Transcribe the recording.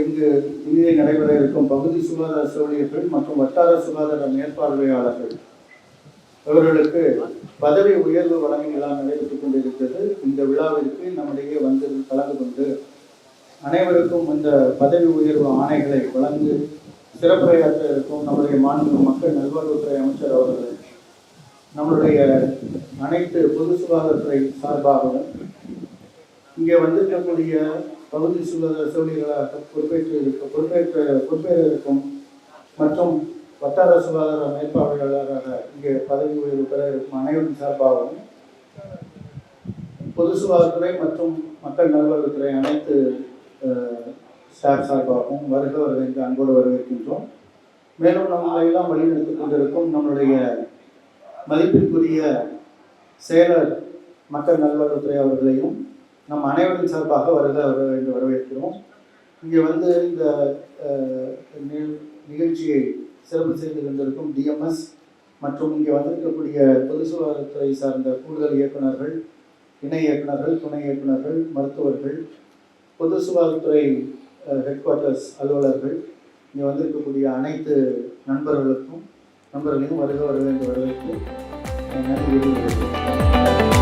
இங்கே நடைபெற இருக்கும் பகுதி சுகாதார செவிலியர்கள் மற்றும் வட்டார சுகாதார மேற்பார்வையாளர்கள் அவர்களுக்கு பதவி உயர்வு வழங்கும் விழா நடைபெற்றுக் கொண்டிருக்கிறது. இந்த விழாவிற்கு நம்மிடையே வந்து கலந்து கொண்டு அனைவருக்கும் இந்த பதவி உயர்வு ஆணைகளை வழங்கி சிறப்புரையாற்ற இருக்கும் நம்முடைய மாநில மக்கள் நல்வாழ்வுத்துறை அமைச்சர் அவர்கள் நம்மளுடைய அனைத்து பொது சுகாதாரத்துறை சார்பாகவும் இங்கே வந்திருக்கக்கூடிய பகுதி சுகாதார செவிலியர்களாக பொறுப்பேற்ற இருக்கும் மற்றும் வட்டார சுகாதார மேற்பார்வையாளராக இங்கே பதவி உயர்வு பெற இருக்கும் அனைவரும் சார்பாகவும் பொது சுகாதாரத்துறை மற்றும் மக்கள் நல்வாழ்வுத்துறை அனைத்து ஸ்டாஃப் சார்பாகவும் வருக என்று அன்போடு வரவேற்கின்றோம். மேலும் நம்மளை எல்லாம் வழிநடத்திக் கொண்டிருக்கும் நம்மளுடைய மதிப்பிற்குரிய செயலர் மக்கள் நல்வாழ்வுத்துறை அவர்களையும் நம் அனைவரின் சார்பாக வருக என்று வரவேற்கிறோம். இங்கே வந்து இந்த நிகழ்ச்சியை சிறப்பு செய்து கொண்டிருக்கும் டிஎம்எஸ் மற்றும் இங்கே வந்திருக்கக்கூடிய பொது சுகாதாரத்துறை சார்ந்த கூடுதல் இயக்குநர்கள், இணை இயக்குநர்கள், துணை இயக்குநர்கள், மருத்துவர்கள், பொது சுகாதாரத்துறை ஹெட் அலுவலர்கள், இங்கே வந்திருக்கக்கூடிய அனைத்து நண்பர்களையும் வருக என்று வரவேற்று நன்றி.